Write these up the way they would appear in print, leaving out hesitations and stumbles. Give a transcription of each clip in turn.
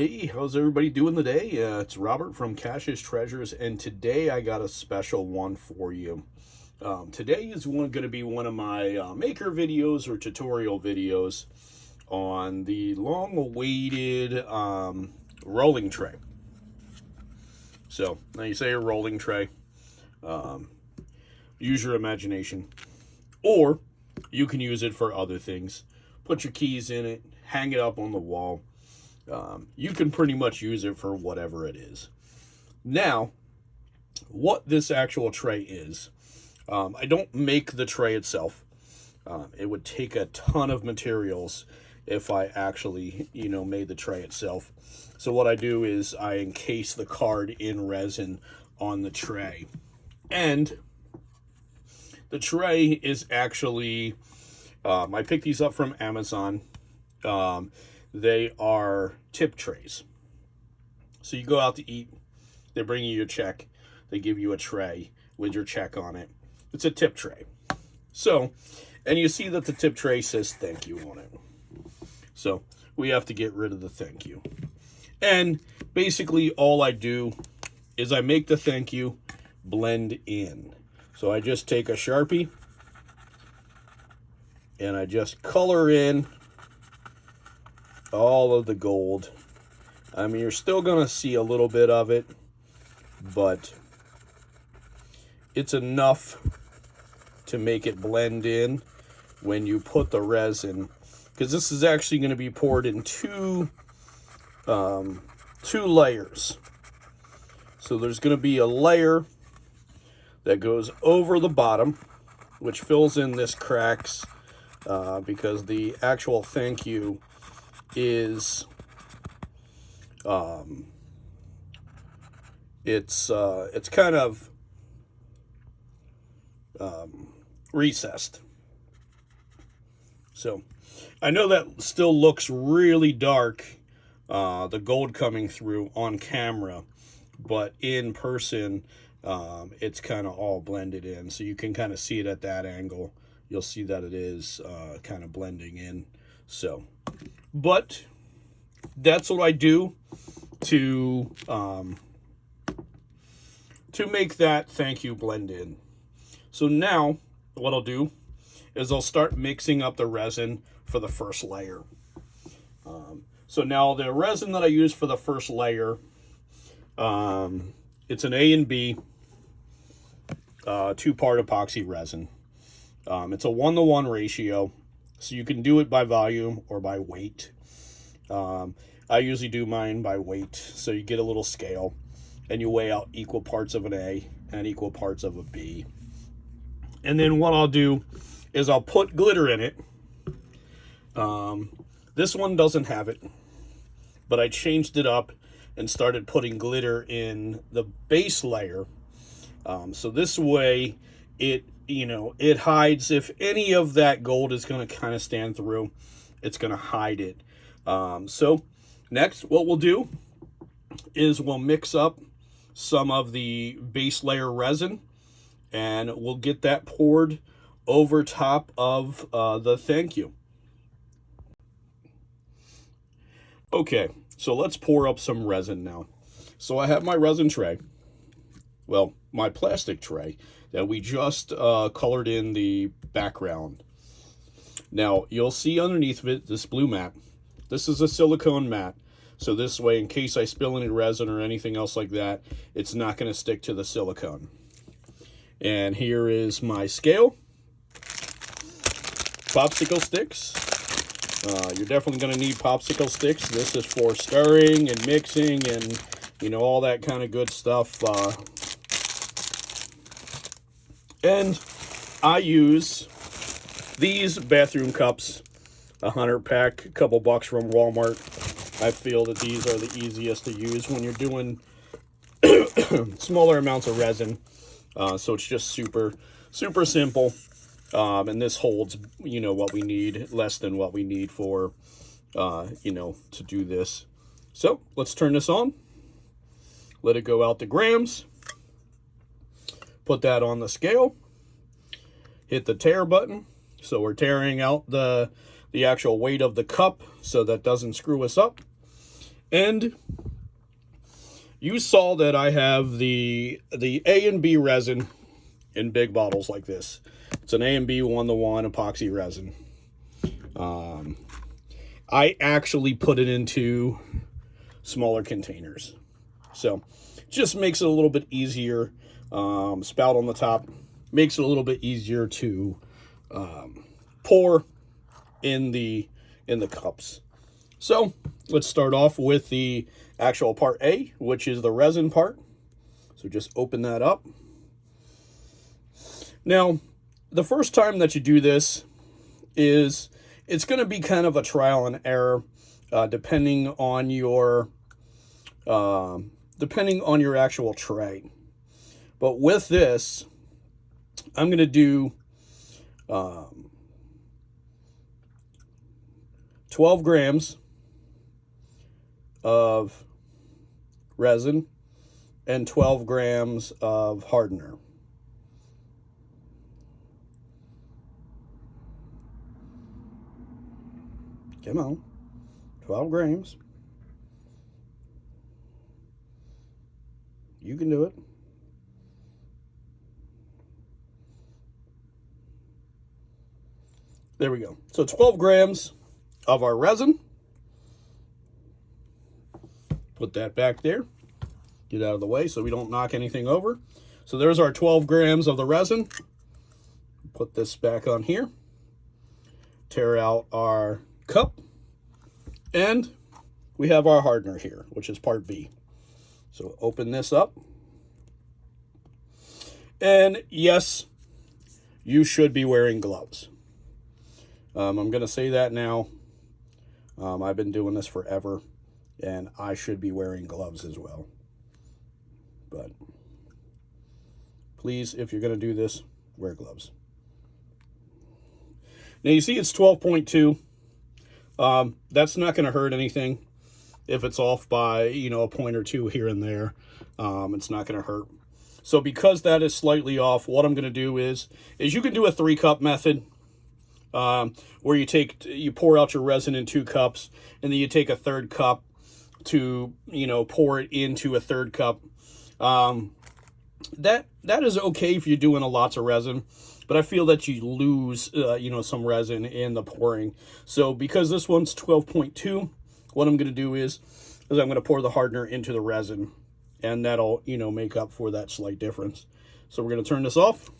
Hey, how's everybody doing today? It's Robert from Cash's Treasures, and today I got a special one for you. Today is going to be one of my maker videos or tutorial videos on the long-awaited rolling tray. So, now you say a rolling tray, use your imagination, or you can use it for other things. Put your keys in it, hang it up on the wall. You can pretty much use it for whatever it is. Now, what this actual tray is, I don't make the tray itself. It would take a ton of materials if I actually, made the tray itself. So what I do is I encase the card in resin on the tray. And the tray is actually, I picked these up from Amazon. They are tip trays. So you go out to eat, they bring you your check, they give you a tray with your check on it. It's a tip tray. So, and you see that the tip tray says thank you on it. So we have to get rid of the thank you. And basically all I do is I make the thank you blend in. So I just take a Sharpie and I just color in all of the gold. I mean, you're still going to see a little bit of it, but it's enough to make it blend in when you put the resin, because this is actually going to be poured in two layers. So there's going to be a layer that goes over the bottom, which fills in this cracks, because the actual thank you is it's kind of recessed. So I know that still looks really dark, the gold coming through on camera, but in person it's kind of all blended in, so you can kind of see it at that angle. You'll see that it is kind of blending in. So but that's what I do to make that thank you blend in. So now what I'll do is I'll start mixing up the resin for the first layer. So now the resin that I use for the first layer, it's an A and B 2-part epoxy resin. It's a 1-to-1 ratio. So you can do it by volume or by weight. I usually do mine by weight. So you get a little scale and you weigh out equal parts of an A and equal parts of a B. And then what I'll do is I'll put glitter in it. This one doesn't have it, but I changed it up and started putting glitter in the base layer. So this way it hides, if any of that gold is going to kind of stand through, it's going to hide it. So next, what we'll do is we'll mix up some of the base layer resin, and we'll get that poured over top of the thank you. Okay, so let's pour up some resin now. So I have my resin tray, well, my plastic tray, that we just colored in the background. Now, you'll see underneath of it this blue mat. This is a silicone mat. So this way, in case I spill any resin or anything else like that, it's not going to stick to the silicone. And here is my scale. Popsicle sticks. You're definitely going to need popsicle sticks. This is for stirring and mixing and, all that kind of good stuff. And I use these bathroom cups, a 100-pack, a couple bucks from Walmart. I feel that these are the easiest to use when you're doing smaller amounts of resin. So it's just super, super simple. And this holds, what we need, less than what we need for, to do this. So let's turn this on. Let it go out to grams. Put that on the scale. Hit the tare button. So we're tearing out the actual weight of the cup so that doesn't screw us up. And you saw that I have the A and B resin in big bottles like this. It's an A and B 1-to-1 epoxy resin. I actually put it into smaller containers. So it just makes it a little bit easier. Spout on the top makes it a little bit easier to pour in the cups. So let's start off with the actual part A, which is the resin part. So just open that up. Now, the first time that you do this it's going to be kind of a trial and error, depending on your actual tray. But with this, I'm going to do 12 grams of resin and 12 grams of hardener. Come on, 12 grams. You can do it. There we go. So 12 grams of our resin. Put that back there. Get out of the way so we don't knock anything over. So there's our 12 grams of the resin. Put this back on here. Tear out our cup, and we have our hardener here, which is part B. So open this up, and yes, you should be wearing gloves. I'm going to say that now. I've been doing this forever, and I should be wearing gloves as well. But please, if you're going to do this, wear gloves. Now you see it's 12.2. That's not going to hurt anything. If it's off by, a point or two here and there, it's not going to hurt. So because that is slightly off, what I'm going to do is you can do a 3-cup method, where you pour out your resin in 2 cups, and then you take a 3rd cup to, pour it into a 3rd cup. That is okay if you're doing lots of resin. But I feel that you lose, some resin in the pouring. So because this one's 12.2, what I'm going to do is I'm going to pour the hardener into the resin. And that'll, make up for that slight difference. So we're going to turn this off.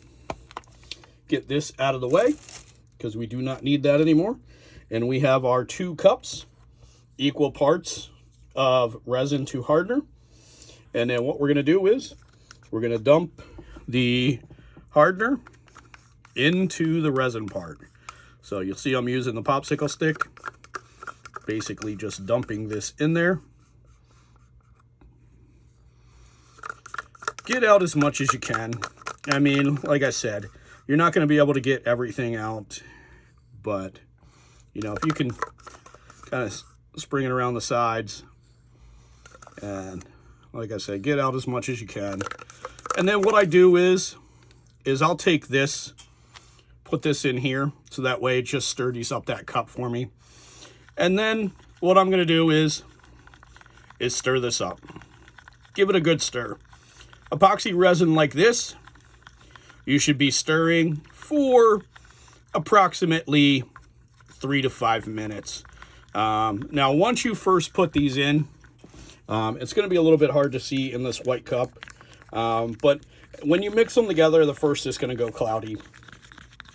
Get this out of the way, because we do not need that anymore. And we have our 2 cups, equal parts of resin to hardener. And then what we're going to do is we're going to dump the hardener into the resin part. So you'll see I'm using the popsicle stick, basically just dumping this in there. Get out as much as you can. I mean, like I said, you're not going to be able to get everything out, but if you can kind of spring it around the sides, and like I said, get out as much as you can. And then what I do is I'll take this, put this in here, so that way it just sturdies up that cup for me. And then what I'm going to do is stir this up. Give it a good stir. Epoxy resin like this, you should be stirring for approximately 3 to 5 minutes. Now, once you first put these in, it's going to be a little bit hard to see in this white cup. But when you mix them together, the first is going to go cloudy.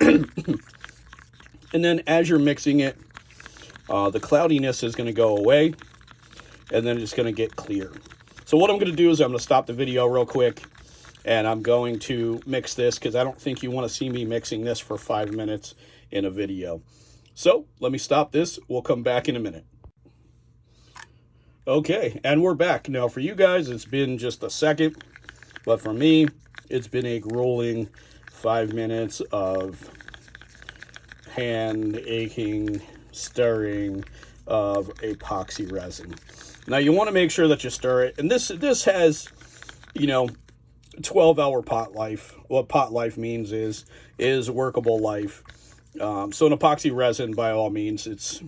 And then as you're mixing it, the cloudiness is going to go away, and then it's going to get clear. So what I'm going to do is I'm going to stop the video real quick, and I'm going to mix this, because I don't think you want to see me mixing this for 5 minutes in a video. So let me stop this. We'll come back in a minute. Okay, and we're back. Now for you guys, it's been just a second, but for me, it's been a grueling 5 minutes of hand aching, stirring of epoxy resin. Now you want to make sure that you stir it, and this has, 12-hour pot life. What pot life means is workable life. So an epoxy resin, by all means, it's,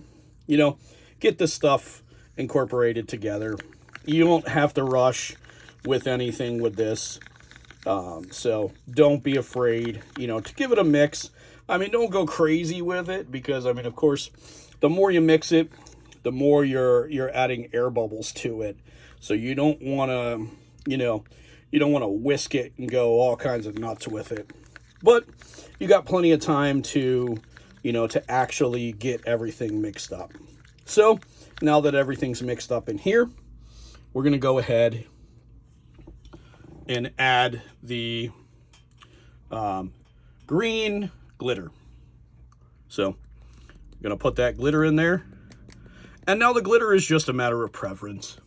get this stuff incorporated together. You don't have to rush with anything with this. So don't be afraid, to give it a mix. I mean, don't go crazy with it because, I mean, of course, the more you mix it, the more you're adding air bubbles to it. So you don't want to, you don't want to whisk it and go all kinds of nuts with it. But you got plenty of time to, to actually get everything mixed up. So now that everything's mixed up in here, we're going to go ahead and add the green glitter. So I'm going to put that glitter in there. And now the glitter is just a matter of preference.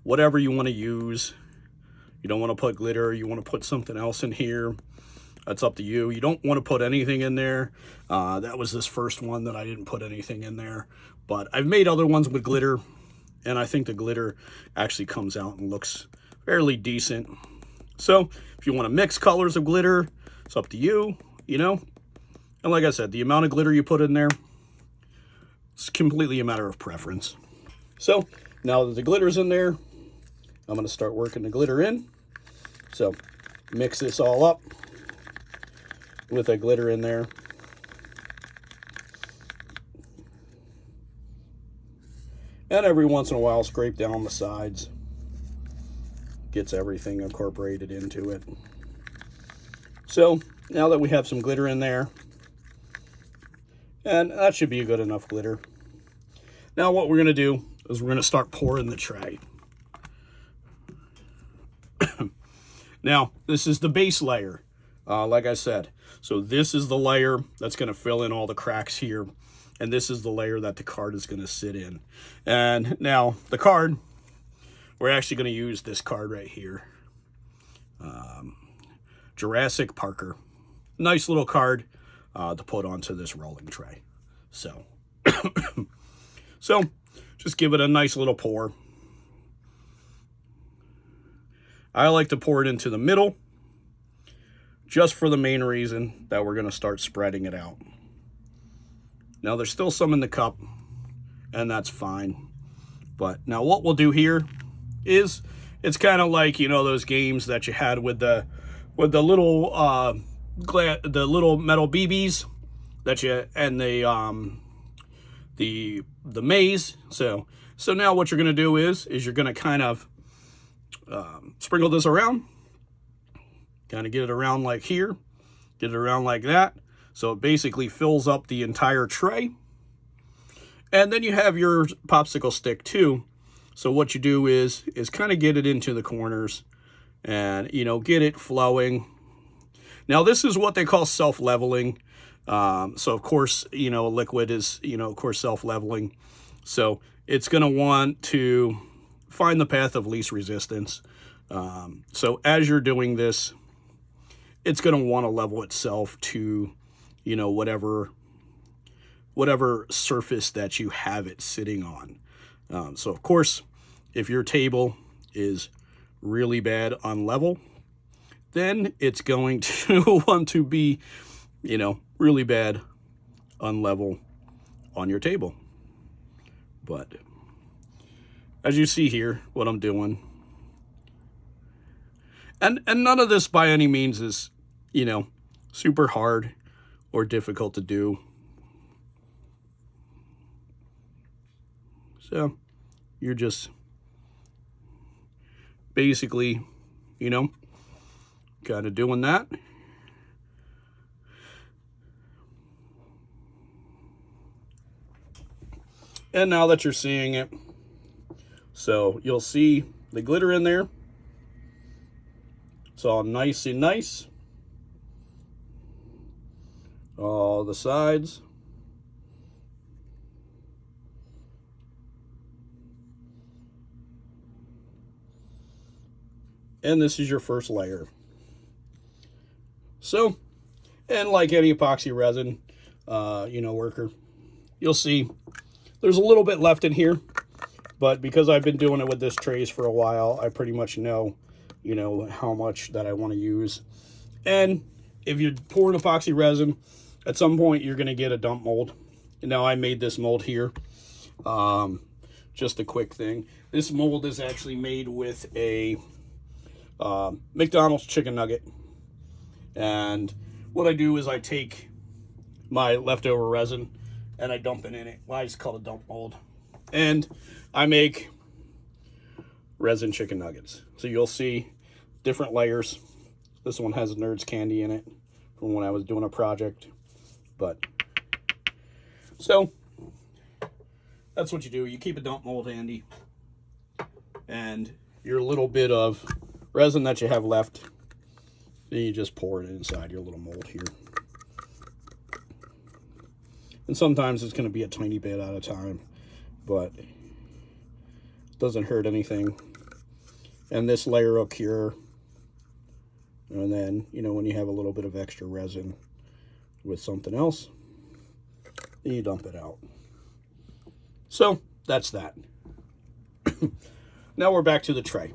Whatever you want to use. You don't want to put glitter, you want to put something else in here. That's up to you. You don't want to put anything in there. That was this first one that I didn't put anything in there. But I've made other ones with glitter, and I think the glitter actually comes out and looks fairly decent. So if you want to mix colors of glitter, it's up to you, And like I said, the amount of glitter you put in there, it's completely a matter of preference. So now that the glitter's in there, I'm going to start working the glitter in. So mix this all up with that glitter in there. And every once in a while, scrape down the sides. Gets everything incorporated into it. So now that we have some glitter in there, and that should be a good enough glitter. Now what we're going to do is we're going to start pouring the tray. Now, this is the base layer, like I said. So this is the layer that's going to fill in all the cracks here. And this is the layer that the card is going to sit in. And now the card, we're actually going to use this card right here. Jurassic Parker. Nice little card to put onto this rolling tray. So, so just give it a nice little pour. I like to pour it into the middle, just for the main reason that we're going to start spreading it out. Now there's still some in the cup, and that's fine. But now what we'll do here is, it's kind of like, those games that you had with the little the little metal BBs that you, and the maze. So now what you're going to do is you're going to kind of sprinkle this around, kind of get it around like here, get it around like that, so it basically fills up the entire tray. And then you have your popsicle stick too. So what you do is kind of get it into the corners and, get it flowing. Now this is what they call self-leveling. So of course, liquid is, of course, self-leveling. So it's going to want to find the path of least resistance. So as you're doing this, it's going to want to level itself to, whatever surface that you have it sitting on. So of course, if your table is really bad unlevel, then it's going to want to be, really bad unlevel on your table. But as you see here, what I'm doing, and none of this by any means is, super hard or difficult to do. So you're just basically, kind of doing that. And now that you're seeing it, so you'll see the glitter in there. It's all nice and nice. All the sides. And this is your first layer. So, and like any epoxy resin, worker, you'll see there's a little bit left in here, but because I've been doing it with this trays for a while, I pretty much know, how much that I want to use. And if you pour an epoxy resin, at some point you're going to get a dump mold. Now I made this mold here, just a quick thing. This mold is actually made with a McDonald's chicken nugget. And what I do is I take my leftover resin and I dump it in it. Well, I just call it a dump mold. And I make resin chicken nuggets. So you'll see different layers. This one has Nerds candy in it from when I was doing a project. But so that's what you do. You keep a dump mold handy, and your little bit of resin that you have left, then you just pour it inside your little mold here. And sometimes it's going to be a tiny bit at a time, but it doesn't hurt anything. And this layer will cure. And then, you know, when you have a little bit of extra resin with something else, then you dump it out. So that's that. Now we're back to the tray.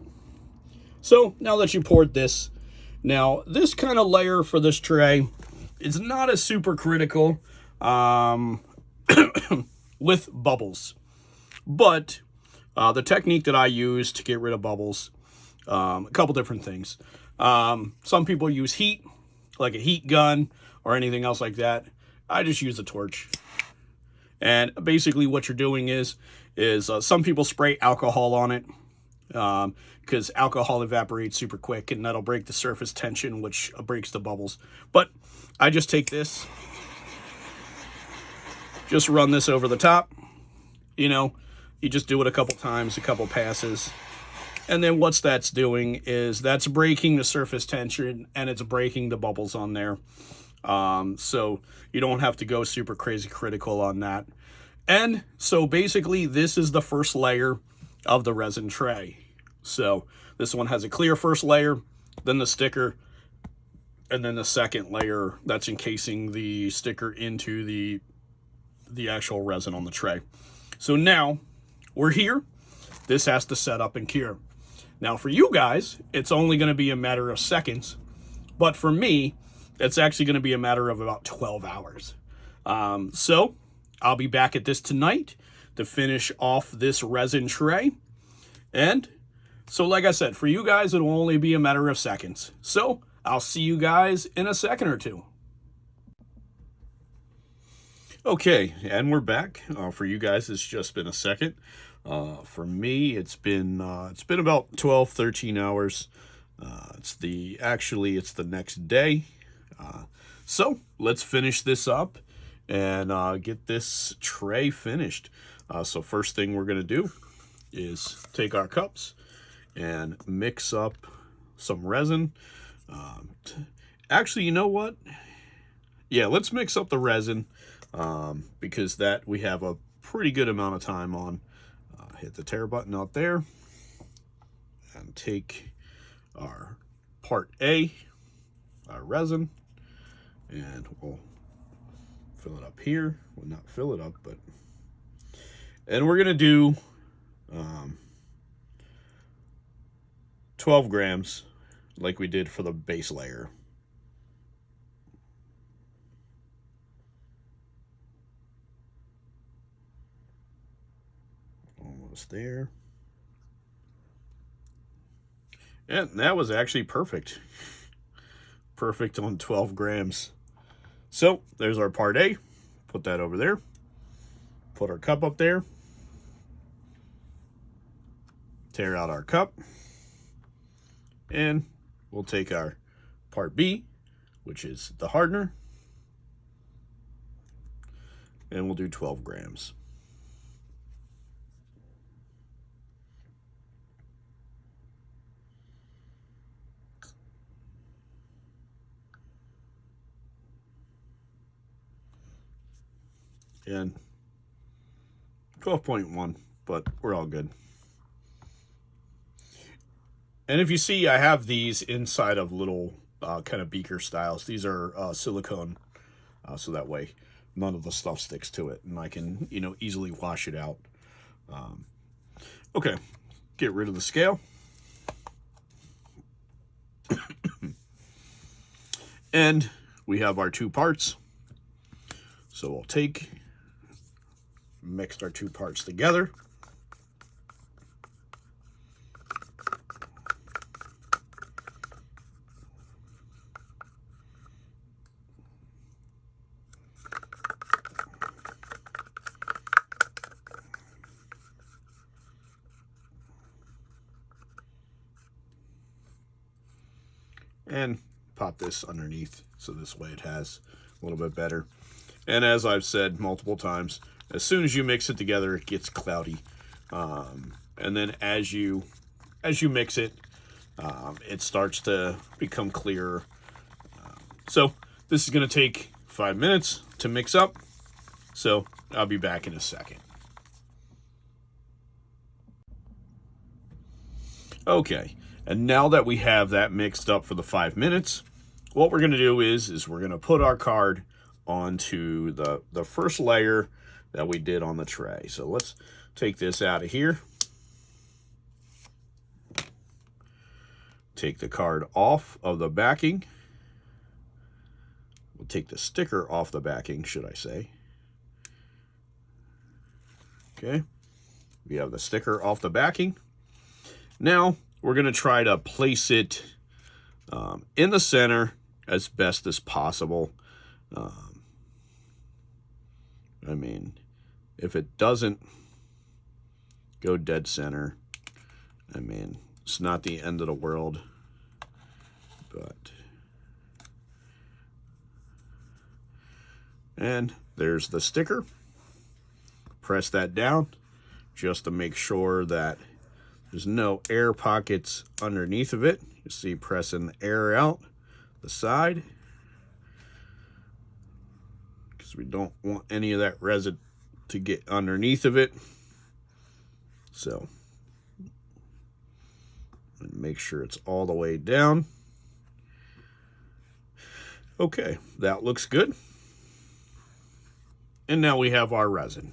So now that you poured this, now this kind of layer for this tray is not as super critical with bubbles. But the technique that I use to get rid of bubbles, a couple different things. Some people use heat, like a heat gun or anything else like that. I just use a torch. And basically what you're doing is some people spray alcohol on it because alcohol evaporates super quick and that'll break the surface tension, which breaks the bubbles. But I just take this, just run this over the top. You know, you just do it a couple times, a couple passes. And then what that's doing is that's breaking the surface tension and it's breaking the bubbles on there. So you don't have to go super crazy critical on that. And so basically this is the first layer of the resin tray. So this one has a clear first layer, then the sticker, and then the second layer that's encasing the sticker into the actual resin on the tray. So now we're here. This has to set up and cure. Now for you guys, it's only going to be a matter of seconds. But for me, it's actually going to be a matter of about 12 hours. So I'll be back at this tonight to finish off this resin tray. And so like I said, for you guys, it'll only be a matter of seconds. So I'll see you guys in a second or two. Okay, and we're back. For you guys, it's just been a second. For me, it's been about 12, 13 hours. It's the next day. So let's finish this up and get this tray finished. So first thing we're gonna do is take our cups and mix up some resin. Actually, you know what? Yeah, let's mix up the resin because that we have a pretty good amount of time on. Hit the tear button out there and take our part A, our resin, and we'll fill it up here. Well, not fill it up, but, and we're gonna do 12 grams like we did for the base layer. Almost there. And that was actually perfect. Perfect on 12 grams. So there's our part A. Put that over there. Put our cup up there. Tear out our cup. And we'll take our part B, which is the hardener. And we'll do 12 grams. And 12.1, but we're all good. And if you see, I have these inside of little kind of beaker styles. These are silicone, so that way none of the stuff sticks to it, and I can, you know, easily wash it out. Okay, get rid of the scale. And we have our two parts. So we'll mix our two parts together. and pop this underneath so this way it has a little bit better. And as I've said multiple times, as soon as you mix it together, it gets cloudy. And then as you mix it, it starts to become clearer. So this is going to take 5 minutes to mix up. So I'll be back in a second. Okay, and now that we have that mixed up for the 5 minutes, what we're going to do is we're going to put our card onto the first layer that we did on the tray. So let's take this out of here. Take the card off of the backing. We'll take the sticker off the backing, should I say. Okay, we have the sticker off the backing. Now we're going to try to place it in the center as best as possible. I mean, if it doesn't go dead center, I mean, it's not the end of the world, but... And there's the sticker. Press that down just to make sure that there's no air pockets underneath of it. You see pressing the air out the side, because we don't want any of that resin to get underneath of it. So make sure it's all the way down. Okay, that looks good. And now we have our resin.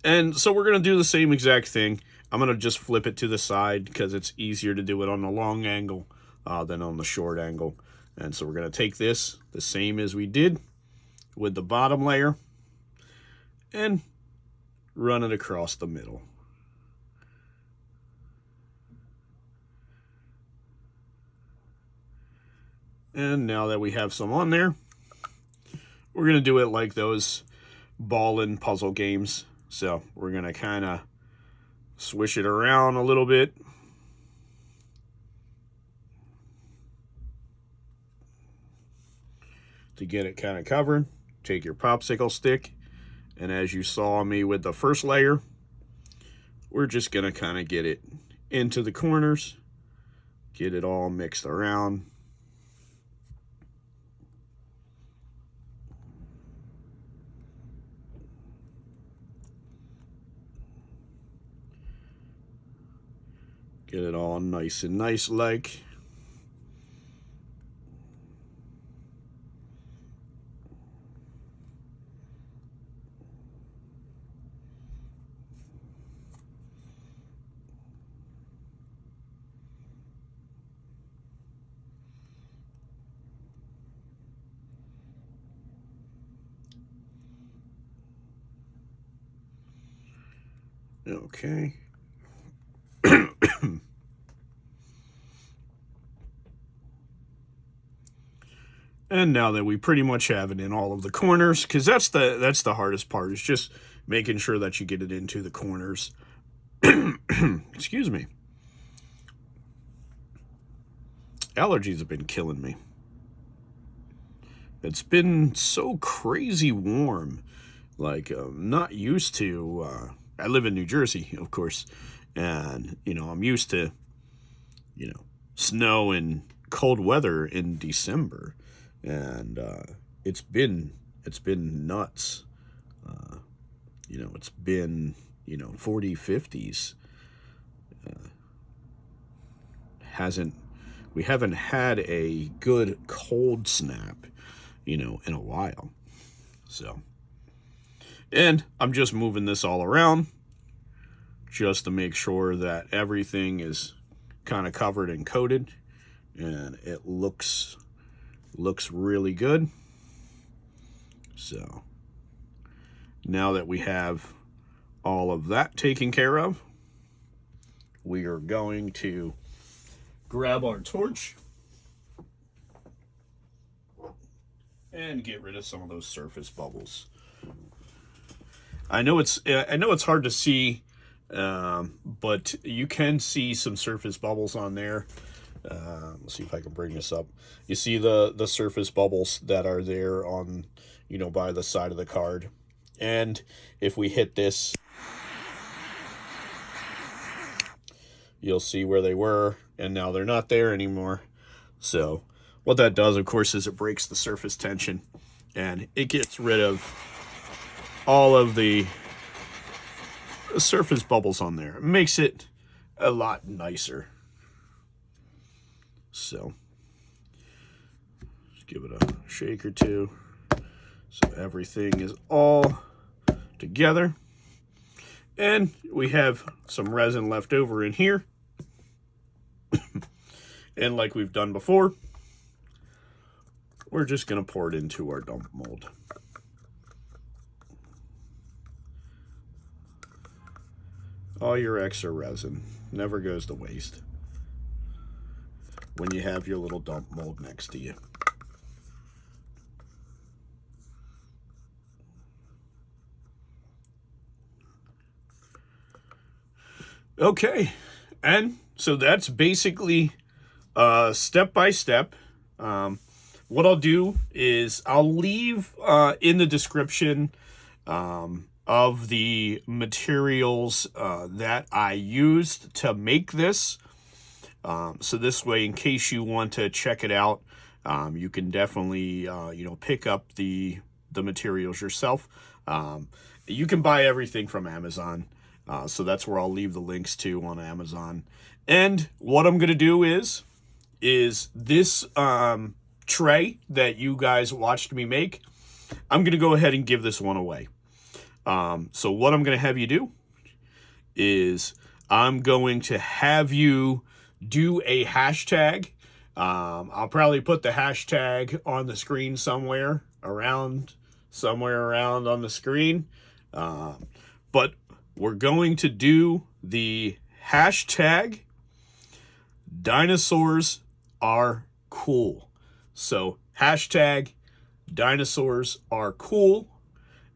And so we're going to do the same exact thing. I'm going to just flip it to the side because it's easier to do it on the long angle than on the short angle. And so we're going to take this, the same as we did with the bottom layer, and run it across the middle. And now that we have some on there, we're going to do it like those ball and puzzle games. So we're going to kind of swish it around a little bit. To get it kind of covered, take your popsicle stick, and as you saw me with the first layer, we're just going to kind of get it into the corners, get it all mixed around. Get it all nice and nice like. Okay. And now that we pretty much have it in all of the corners, because that's the hardest part, is just making sure that you get it into the corners. Excuse me. Allergies have been killing me. It's been so crazy warm. Like, I'm not used to... I live in New Jersey, of course, and, you know, I'm used to, you know, snow and cold weather in December. And it's been nuts. You know, it's been, you know, 40, 50s. We haven't had a good cold snap, you know, in a while. So, and I'm just moving this all around just to make sure that everything is kind of covered and coated, and it looks really good. So now that we have all of that taken care of, we are going to grab our torch and get rid of some of those surface bubbles. I know it's hard to see, but you can see some surface bubbles on there. Let's see if I can bring this up. You see the surface bubbles that are there on, by the side of the card. And if we hit this, you'll see where they were, and now they're not there anymore. So what that does, of course, is it breaks the surface tension, and it gets rid of all of the surface bubbles on there. It makes it a lot nicer. So just give it a shake or two so everything is all together. And we have some resin left over in here. And like we've done before, we're just going to pour it into our dump mold. All your extra resin never goes to waste when you have your little dump mold next to you. Okay, and so that's basically step by step. What I'll do is I'll leave in the description of the materials that I used to make this. So this way, in case you want to check it out, you can definitely pick up the materials yourself. You can buy everything from Amazon. So that's where I'll leave the links to on Amazon. And what I'm going to do is this tray that you guys watched me make, I'm going to go ahead and give this one away. So what I'm going to have you do is I'm going to have you do a hashtag. I'll probably put the hashtag on the screen somewhere around on the screen. But we're going to do the hashtag dinosaurs are cool. So hashtag dinosaurs are cool,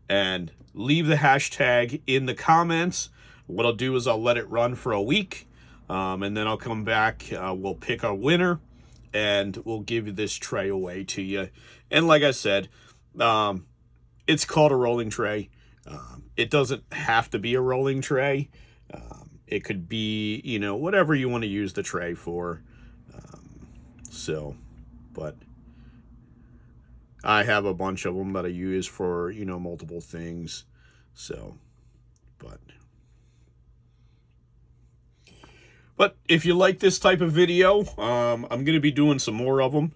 and leave the hashtag in the comments. What I'll do is I'll let it run for a week, and then I'll come back. We'll pick a winner, and we'll give this tray away to you. And like I said, it's called a rolling tray. It doesn't have to be a rolling tray. It could be, whatever you want to use the tray for. But I have a bunch of them that I use for, multiple things. But if you like this type of video, I'm going to be doing some more of them.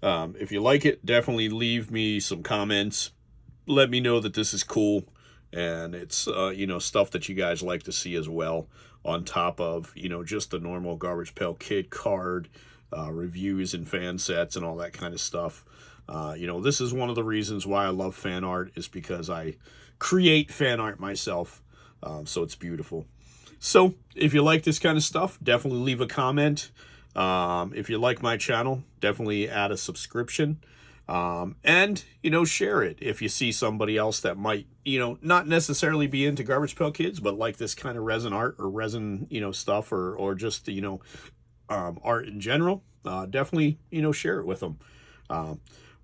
If you like it, definitely leave me some comments. Let me know that this is cool. And it's, stuff that you guys like to see as well, on top of, just the normal Garbage Pail Kid card, reviews and fan sets and all that kind of stuff. This is one of the reasons why I love fan art, is because I create fan art myself. So it's beautiful. So if you like this kind of stuff, definitely leave a comment. If you like my channel, definitely add a subscription. And, share it if you see somebody else that might, not necessarily be into Garbage Pail Kids, but like this kind of resin art or resin, stuff, or just, art in general. Definitely, share it with them.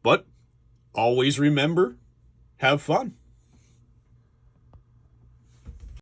But always remember, have fun.